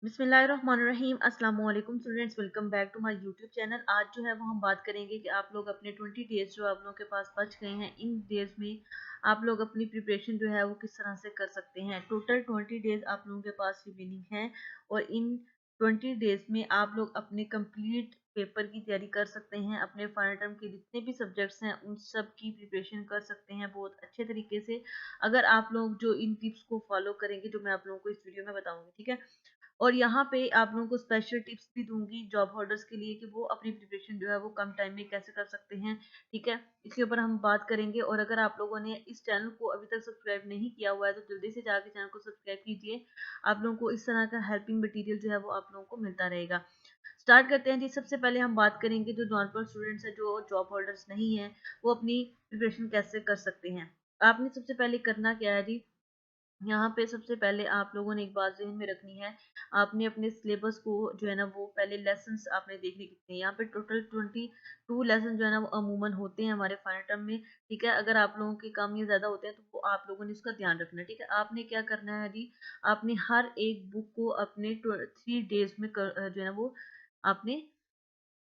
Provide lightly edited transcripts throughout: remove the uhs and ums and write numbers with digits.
बिस्मिल्लाहिर्रहमानिर्रहीम अस्सलाम वालेकुम students, welcome back to my YouTube channel. आज जो है वो हम बात करेंगे कि आप लोग अपने 20 डेज जो आप लोगों के पास बच गए हैं, इन डेज में आप लोग अपनी प्रिपरेशन जो है वो किस तरह से कर सकते हैं। टोटल 20 डेज आप लोगों के पास रिमेनिंग है और इन 20 डेज में आप लोग अपने कंप्लीट पेपर की तैयारी कर सकते हैं। अपने फाइनल टर्म के जितने भी सब्जेक्ट्स हैं उन सब की प्रिपरेशन कर सकते हैं बहुत अच्छे तरीके से, अगर आप लोग जो इन टिप्स को फॉलो करेंगे जो मैं आप लोगों को इस वीडियो में बताऊंगी। ठीक है, और यहाँ पे आप लोगों को स्पेशल टिप्स भी दूंगी जॉब होल्डर्स के लिए कि वो अपनी प्रिपरेशन जो है वो कम टाइम में कैसे कर सकते हैं। ठीक है, इसके ऊपर हम बात करेंगे। और अगर आप लोगों ने इस चैनल को अभी तक सब्सक्राइब नहीं किया हुआ है तो जल्दी से जाके चैनल को सब्सक्राइब कीजिए। आप लोगों को इस तरह का हेल्पिंग मटेरियल जो है वो आप लोगों को मिलता रहेगा। स्टार्ट करते हैं जी। सबसे पहले हम बात करेंगे जो नॉर्मल स्टूडेंट्स हैं, जो जॉब होल्डर्स नहीं है, वो अपनी प्रिपरेशन कैसे कर सकते हैं। आपने सबसे पहले करना क्या है जी, यहाँ पे सबसे पहले आप लोगों ने एक बात ज़हन में रखनी है। आपने अपने सिलेबस को जो है ना वो पहले लेसन्स आपने देखने कितने हैं। यहाँ पे टोटल 22 लेसन जो है ना वो अमूमन होते हैं हमारे फाइनल टर्म में। ठीक है, अगर आप लोगों के कम या ज़्यादा होते हैं तो वो आप लोगों ने उसका ध्यान रखना है। ठीक है, आपने क्या करना है जी, आपने हर एक बुक को अपने 3 डेज में जो है ना वो आपने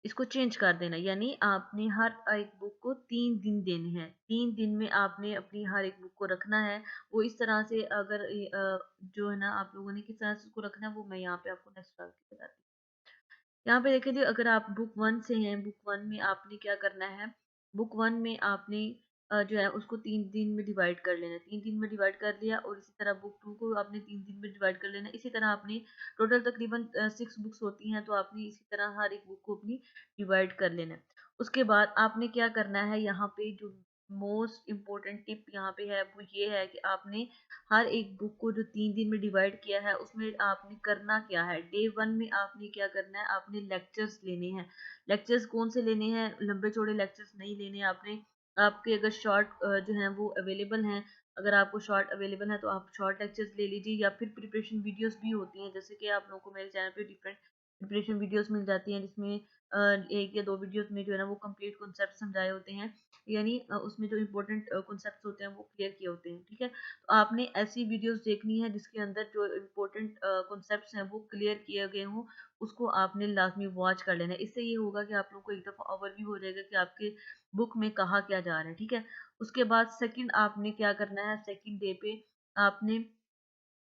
इसको चेंज कर देना। यानी आपने हर एक बुक को 3 दिन देने हैं। 3 दिन में आपने अपनी हर एक बुक को रखना है। वो इस तरह से, अगर जो है ना आप लोगों ने किस तरह से उसको रखना है वो मैं यहाँ पे आपको नेक्स्ट क्लास में बताती हूँ। यहाँ पे देखिए, अगर आप बुक वन से हैं, बुक वन में आपने क्या करना है, बुक वन में आपने जो है उसको 3 दिन में डिवाइड कर लेना है। 3 दिन में डिवाइड कर लिया, और इसी तरह बुक टू को आपने 3 दिन में डिवाइड कर लेना है। इसी तरह आपने टोटल तकरीबन 6 बुक्स होती हैं, तो आपने इसी तरह हर एक बुक को अपनी डिवाइड कर लेना है। उसके बाद आपने क्या करना है, यहाँ पे जो मोस्ट इम्पोर्टेंट टिप यहाँ पे है वो ये है कि आपने हर एक बुक को जो 3 दिन में डिवाइड किया है उसमें आपने करना क्या है। डे वन में आपने क्या करना है, आपने लेक्चर्स लेने हैं। लेक्चर्स कौन से लेने हैं, लंबे चौड़े लेक्चर्स नहीं लेने आपने। आपके अगर शॉर्ट जो है वो अवेलेबल हैं, अगर आपको शॉर्ट अवेलेबल है तो आप शॉर्ट लेक्चर्स ले लीजिए, या फिर प्रिपरेशन वीडियोस भी होती हैं। जैसे कि आप लोगों को मेरे चैनल पे डिफरेंट प्रिपरेशन वीडियोस मिल जाती हैं, जिसमें 1 या 2 वीडियोस में जो है ना वो कंप्लीट कॉन्सेप्ट समझाए होते हैं। यानी उसमें जो इम्पोर्टेंट कॉन्सेप्ट होते हैं वो क्लियर किए होते हैं। ठीक है, तो आपने ऐसी वीडियोस देखनी है जिसके अंदर जो इम्पोर्टेंट कॉन्सेप्ट्स हैं वो क्लियर किए गए हों, उसको आपने लाजमी वॉच कर लेना है। इससे ये होगा कि आप लोग को एक दफ़ा ओवरव्यू हो जाएगा कि आपके बुक में कहा क्या जा रहा है। ठीक है, उसके बाद सेकंड आपने क्या करना है, सेकंड डे पे आपने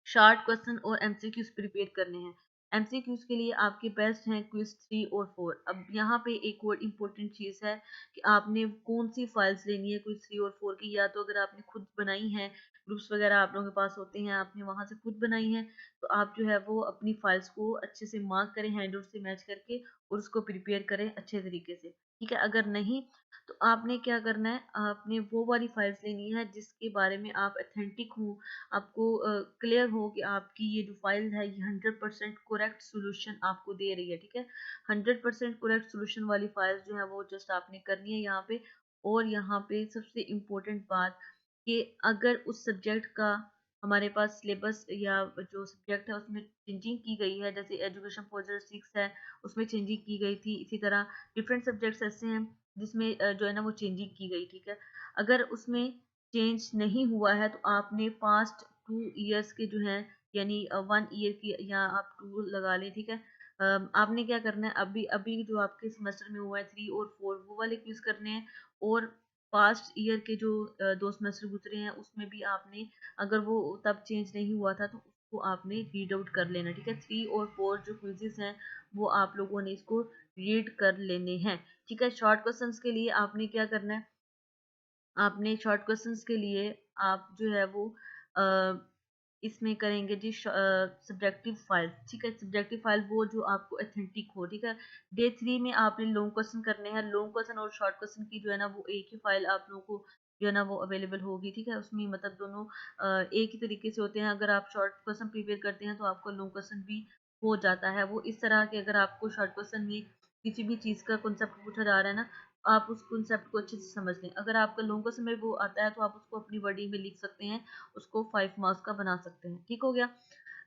शॉर्ट क्वेश्चन और एमसीक्यूज प्रिपेयर करने हैं। एमसीक्यूज के लिए आपके बेस्ट हैं क्विज 3 और 4। अब यहाँ पे एक और इम्पोर्टेंट चीज़ है कि आपने कौन सी फाइल्स लेनी है क्विज 3 और 4 की। या तो अगर आपने खुद बनाई हैं, ग्रुप्स वगैरह आप लोगों के पास होते हैं, आपने वहाँ से खुद बनाई हैं, तो आप जो है वो अपनी फाइल्स को अच्छे से मार्क करें हैंडआउट से मैच करके, और उसको प्रिपेयर करें अच्छे तरीके से। ठीक है, अगर नहीं तो आपने क्या करना है, आपने वो वाली फाइल्स लेनी है जिसके बारे में आप अथेंटिक हो, आपको क्लियर हो कि आपकी ये जो फाइल है ये 100% करेक्ट सोल्यूशन आपको दे रही है। ठीक है, 100% करेक्ट सोल्यूशन वाली फाइल जो है वो जस्ट आपने करनी है यहाँ पे। और यहाँ पे सबसे इम्पोर्टेंट बात कि अगर उस सब्जेक्ट का हमारे पास सिलेबस या जो सब्जेक्ट है उसमें चेंजिंग की गई है, जैसे एजुकेशन फॉर 6 है उसमें चेंजिंग की गई थी, इसी तरह डिफरेंट सब्जेक्ट्स ऐसे हैं जिसमें जो है ना वो चेंजिंग की गई। ठीक है, अगर उसमें चेंज नहीं हुआ है तो आपने पास्ट 2 ईयर्स के जो हैं, यानी 1 ईयर की, या आप 2 लगा लें। ठीक है, आपने क्या करना है, अभी अभी जो आपके सेमेस्टर में हुआ है 3 और 4 वो वाले क्विज करने हैं। और पास्ट ईयर के जो 2 सेमेस्टर गुजरे हैं उसमें भी आपने, अगर वो तब चेंज नहीं हुआ था तो उसको आपने रीड आउट कर लेना। ठीक है, 3 और 4 जो क्विजेस हैं वो आप लोगों ने इसको रीड कर लेने हैं। ठीक है, शॉर्ट क्वेश्चंस के लिए आपने क्या करना है, आपने शॉर्ट क्वेश्चंस के लिए आप जो है वो अ, इसमें करेंगे जी सब्जेक्टिव फाइल। ठीक है, सब्जेक्टिव फाइल वो जो आपको अथेंटिक हो। ठीक है, डे 3 में आपने लॉन्ग क्वेश्चन करने हैं। लॉन्ग क्वेश्चन और शॉर्ट क्वेश्चन की जो है ना वो एक ही फाइल आप लोगों को जो है ना वो अवेलेबल होगी। ठीक है, उसमें मतलब दोनों एक ही तरीके से होते हैं। अगर आप शॉर्ट क्वेश्चन प्रिपेयर करते हैं तो आपका लॉन्ग क्वेश्चन भी हो जाता है। वो इस तरह के, अगर आपको शॉर्ट क्वेश्चन में किसी भी चीज़ का कॉन्सेप्ट पूछा जा रहा है ना, आप उस कॉन्सेप्ट को अच्छे से समझ लें। अगर आपका लॉन्ग क्वेश्चन में वो आता है तो आप उसको अपनी वर्डिंग में लिख सकते हैं, उसको 5 मार्क्स का बना सकते हैं। ठीक हो गया।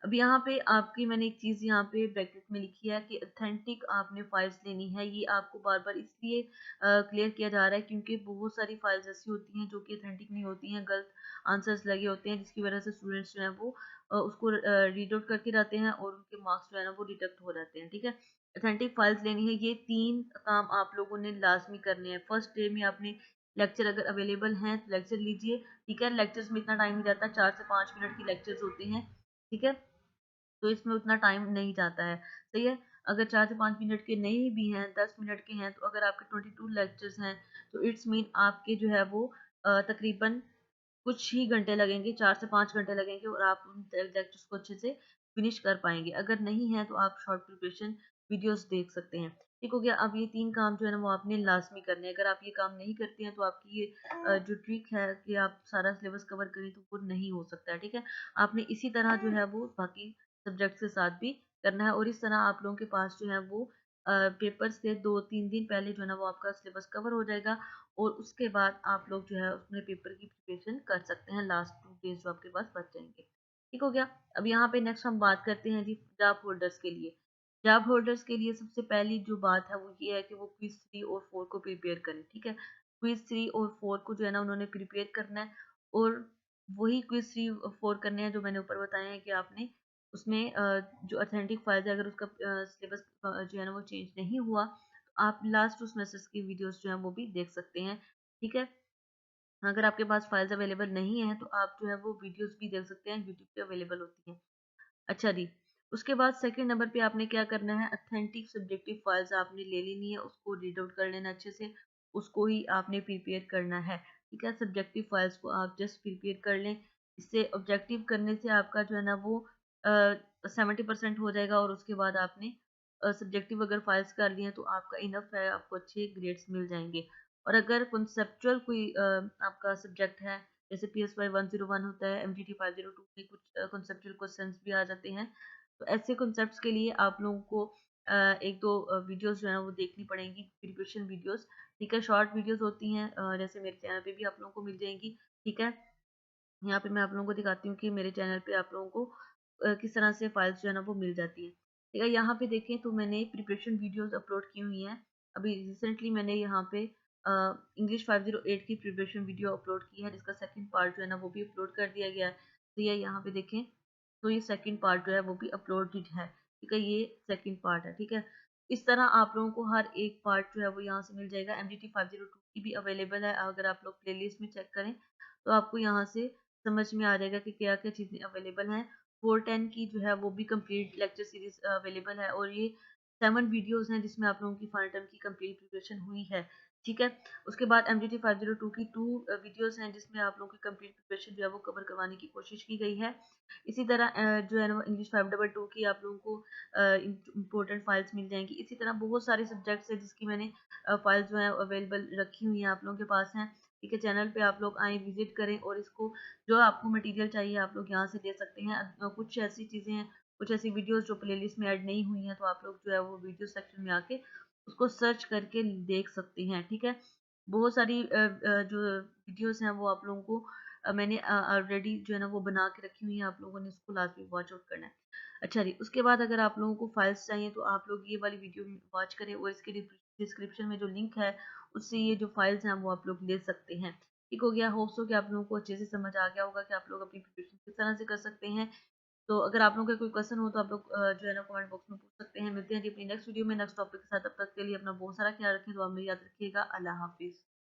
अब यहाँ पे आपकी मैंने एक चीज़ यहाँ पे ब्रैकेट में लिखी है कि अथेंटिक आपने फाइल्स लेनी है। ये आपको बार बार इसलिए क्लियर किया जा रहा है क्योंकि बहुत सारी फाइल्स ऐसी होती हैं जो कि अथेंटिक नहीं होती हैं, गलत आंसर्स लगे होते हैं, जिसकी वजह से स्टूडेंट्स जो हैं वो उसको रीड आउट करके रहते हैं और उनके मार्क्स जो है ना वो डिडक्ट हो जाते हैं। ठीक है, ऑथेंटिक फाइल्स लेनी है, ये 3 काम आप लोगों ने लाजमी करने हैं। फर्स्ट डे में आपने लेक्चर अगर अवेलेबल हैं तो लेक्चर लीजिए। ठीक है, लेक्चर्स में इतना टाइम नहीं जाता, 4 से 5 मिनट की लेक्चर्स होते हैं। ठीक है, तो इसमें उतना टाइम नहीं जाता है। सही है, अगर 4 से 5 मिनट के नहीं भी हैं, 10 मिनट के हैं, तो अगर आपके 22 लेक्चर्स हैं तो इट्स मीन आपके जो है वो तकरीबन कुछ ही घंटे लगेंगे, 4 से 5 घंटे लगेंगे और आप उन लेक्चर्स को अच्छे से फिनिश कर पाएंगे। अगर नहीं है तो आप शॉर्ट प्रिपरेशन वीडियोस देख सकते हैं। ठीक हो गया, अब ये 3 काम जो है ना वो आपने लाजमी करने हैं। अगर आप ये काम नहीं करते हैं तो आपकी ये जो ट्रिक है कि आप सारा सिलेबस कवर करें तो वो नहीं हो सकता है। ठीक है, आपने इसी तरह जो है वो बाकी सब्जेक्ट के साथ भी करना है और इस तरह आप लोगों के पास जो है वो पेपर से 2-3 दिन पहले जो है ना वो आपका सिलेबस कवर हो जाएगा और उसके बाद आप लोग जो है उसमें पेपर की प्रिपरेशन कर सकते हैं। लास्ट 2 डेज जो आपके पास बच जाएंगे। ठीक हो गया, अब यहाँ पे नेक्स्ट हम बात करते हैं जी जॉब होल्डर्स के लिए। जॉब होल्डर्स के लिए सबसे पहली जो बात है वो ये है कि वो क्विज 3 और 4 को प्रिपेयर करें। ठीक है, क्विज 3 और 4 को जो है ना उन्होंने प्रिपेयर करना है और वही क्विज 3 और 4 करने हैं जो मैंने ऊपर बताया है कि आपने उसमें जो ऑथेंटिक फाइल है अगर उसका सिलेबस जो है ना वो चेंज नहीं हुआ तो आप लास्ट उस मैसेज की वीडियोस जो है वो भी देख सकते हैं। ठीक है, अगर आपके पास फाइल्स अवेलेबल नहीं है तो आप जो है वो वीडियोस भी देख सकते हैं, यूट्यूब पे अवेलेबल होती हैं। अच्छा जी, उसके बाद सेकंड नंबर पे आपने क्या करना है, ऑथेंटिक सब्जेक्टिव फाइल्स आपने ले लेनी है, उसको रीड आउट कर लेना अच्छे से, उसको ही आपने प्रिपेयर करना है। ठीक है, सब्जेक्टिव फाइल्स को आप जस्ट प्रिपेयर कर लें। इससे ऑब्जेक्टिव करने से आपका जो है ना वो 70% हो जाएगा और उसके बाद आपने सब्जेक्टिव अगर फाइल्स कर लिए तो आपका इनफ है, आपको अच्छे ग्रेड्स मिल जाएंगे। और अगर कॉन्सेप्चुअल कोई आपका सब्जेक्ट है, जैसे PSY 101 होता है, MGT 502 में कुछ कॉन्सेप्चुअल क्वेश्चंस भी आ जाते हैं, तो ऐसे कॉन्सेप्ट्स के लिए आप लोगों को एक दो वीडियोस जो है ना वो देखनी पड़ेंगी, प्रिपरेशन वीडियोस। ठीक है, शॉर्ट वीडियोस होती हैं, जैसे मेरे चैनल पे भी आप लोगों को मिल जाएंगी। ठीक है, यहाँ पे मैं आप लोगों को दिखाती हूँ कि मेरे चैनल पे आप लोगों को किस तरह से फाइल्स जो है ना वो मिल जाती है। ठीक है, यहाँ पे देखें तो मैंने प्रिपरेशन वीडियोस अपलोड की हुई हैं। अभी रिसेंटली मैंने यहाँ पे इंग्लिश 508 की प्रिपरेशन वीडियो अपलोड की है जिसका सेकंड पार्ट जो है ना वो भी अपलोड कर दिया गया है। तो ये यहाँ पे देखें तो ये सेकंड पार्ट जो है वो भी अपलोडेड है। ठीक है, ये सेकंड पार्ट है। ठीक है, इस तरह आप लोगों को हर एक पार्ट जो है वो यहाँ से मिल जाएगा। MGT 502 की भी अवेलेबल है, अगर आप लोग प्लेलिस्ट में चेक करें तो आपको यहाँ से समझ में आ जाएगा कि क्या क्या चीज़ें अवेलेबल हैं। 410 की जो है वो भी कंप्लीट लेक्चर सीरीज अवेलेबल है और ये 7 वीडियोस हैं जिसमें आप लोगों की फाइनल टर्म की कंप्लीट प्रिपरेशन हुई है। ठीक है, उसके बाद MGT 502 की 2 वीडियोस हैं जिसमें आप लोगों की कंप्लीट प्रिपरेशन जो है वो कवर करवाने की कोशिश की गई है। इसी तरह जो है ना वो इंग्लिश 522 की आप लोगों को इम्पोर्टेंट फाइल्स मिल जाएंगी। इसी तरह बहुत सारे सब्जेक्ट्स हैं जिसकी मैंने फाइल्स जो है अवेलेबल रखी हुई हैं, आप लोगों के पास हैं। ठीक है, चैनल पे आप लोग आएँ, विजिट करें और इसको जो आपको मटेरियल चाहिए आप लोग यहाँ से ले सकते हैं। कुछ ऐसी चीज़ें हैं, कुछ ऐसी वीडियोस जो प्लेलिस्ट में ऐड नहीं हुई हैं तो आप लोग जो है वो वीडियो सेक्शन में आके उसको सर्च करके देख सकते हैं। ठीक है, बहुत सारी जो वीडियोस हैं वो आप लोगों को मैंने ऑलरेडी जो है ना वो बना के रखी हुई है, आप लोगों ने इसको लाजमी वॉच आउट करना है। अच्छा जी, उसके बाद अगर आप लोगों को फाइल्स चाहिए तो आप लोग ये वाली वीडियो वॉच करें और इसके डिस्क्रिप्शन में जो लिंक है उससे ये जो फाइल्स हैं वो आप लोग ले सकते हैं। ठीक हो गया, होप्स हो कि आप लोगों को अच्छे से समझ आ गया होगा कि आप लोग अपनी प्रिपरेशन किस तरह से कर सकते हैं। तो अगर आप लोगों का कोई क्वेश्चन हो तो आप लोग जो है ना कमेंट बॉक्स में पूछ सकते हैं। मिलते हैं जी अपनी नेक्स्ट वीडियो में नेक्स्ट टॉपिक के साथ, तब तक के लिए अपना बहुत सारा ख्याल रखें, दुआ में याद रखिएगा। अल्लाह हाफिज़।